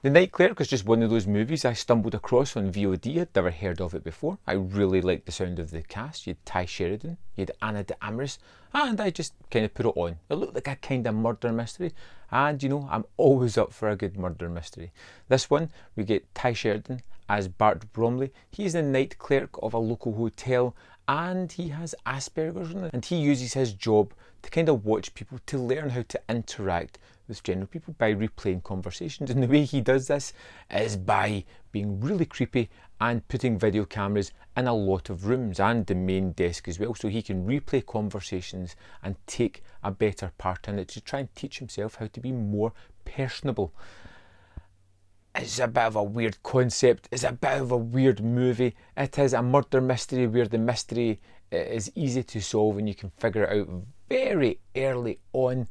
The Night Clerk is just one of those movies I stumbled across on VOD. I'd never heard of it before. I really liked the sound of the cast. You had Tye Sheridan, you had Ana de Armas, and I just kind of put it on. It looked like a kind of murder mystery, and you know, I'm always up for a good murder mystery. This one, we get Tye Sheridan as Bart Bromley. He's the night clerk of a local hotel, and he has Asperger's, and he uses his job to kind of watch people, to learn how to interact with general people by replaying conversations. And the way he does this is by being really creepy and putting video cameras in a lot of rooms and the main desk as well, so he can replay conversations and take a better part in it to try and teach himself how to be more personable. It's a bit of a weird concept, it's a bit of a weird movie. It is a murder mystery where the mystery is easy to solve and you can figure it out very early on,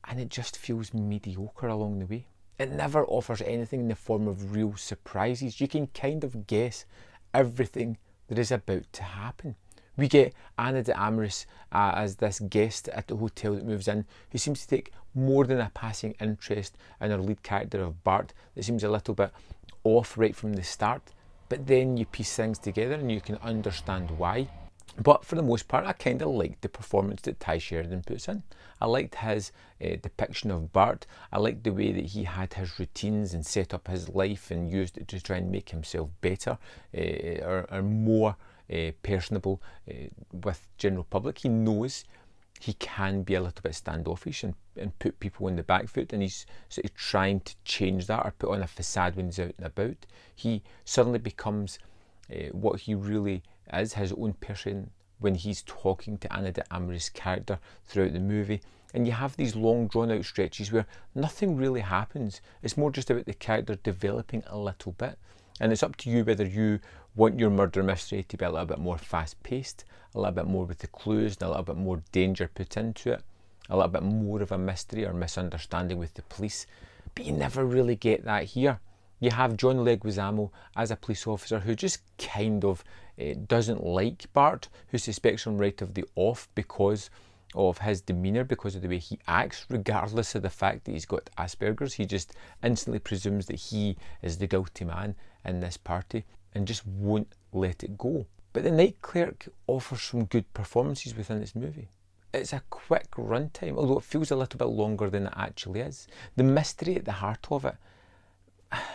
and it just feels mediocre along the way. It never offers anything in the form of real surprises. You can kind of guess everything that is about to happen. We get Ana de Armas as this guest at the hotel that moves in, who seems to take more than a passing interest in our lead character of Bart. That seems a little bit off right from the start, but then you piece things together and you can understand why. But for the most part, I kind of liked the performance that Tye Sheridan puts in. I liked his depiction of Bart. I liked the way that he had his routines and set up his life and used it to try and make himself better or more personable with general public. He knows he can be a little bit standoffish and put people in the back foot, and he's sort of trying to change that or put on a facade when he's out and about. He suddenly becomes what he really is, his own person, when he's talking to Ana de Armas' character throughout the movie. And you have these long drawn out stretches where nothing really happens. It's more just about the character developing a little bit. And it's up to you whether you want your murder mystery to be a little bit more fast paced, a little bit more with the clues and a little bit more danger put into it, a little bit more of a mystery or misunderstanding with the police. But you never really get that here. You have John Leguizamo as a police officer who just kind of doesn't like Bart, who suspects him right of the off because of his demeanour, because of the way he acts, regardless of the fact that he's got Asperger's. He just instantly presumes that he is the guilty man in this party and just won't let it go. But the Night Clerk offers some good performances within this movie. It's a quick runtime, although it feels a little bit longer than it actually is. The mystery at the heart of it,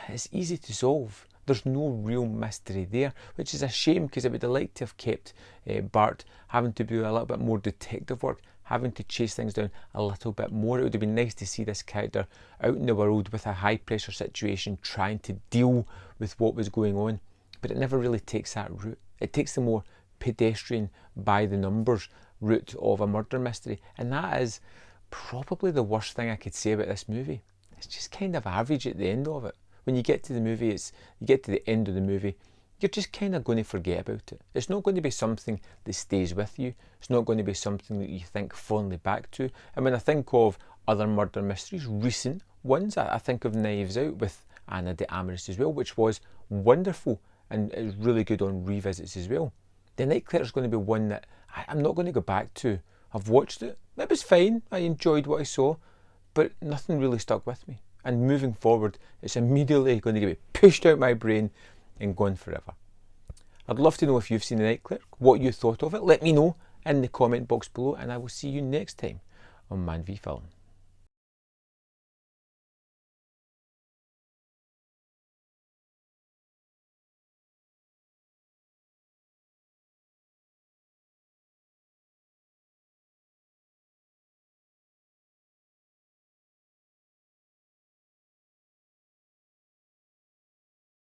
it's easy to solve. There's no real mystery there, which is a shame because I would have liked to have kept Bart having to do a little bit more detective work, having to chase things down a little bit more. It would have been nice to see this character out in the world with a high pressure situation, trying to deal with what was going on, but it never really takes that route. It takes the more pedestrian, by the numbers route of a murder mystery, and that is probably the worst thing I could say about this movie. It's just kind of average at the end of it. When you get to the movie, you get to the end of the movie, you're just kind of going to forget about it. It's not going to be something that stays with you. It's not going to be something that you think fondly back to. And when I think of other murder mysteries, recent ones, I think of Knives Out with Ana de Armas as well, which was wonderful and is really good on revisits as well. The Night Clerk is going to be one that I'm not going to go back to. I've watched it. It was fine. I enjoyed what I saw, but nothing really stuck with me. And moving forward, it's immediately going to get pushed out my brain and gone forever. I'd love to know if you've seen The Night Clerk, what you thought of it. Let me know in the comment box below, and I will see you next time on Man v Film.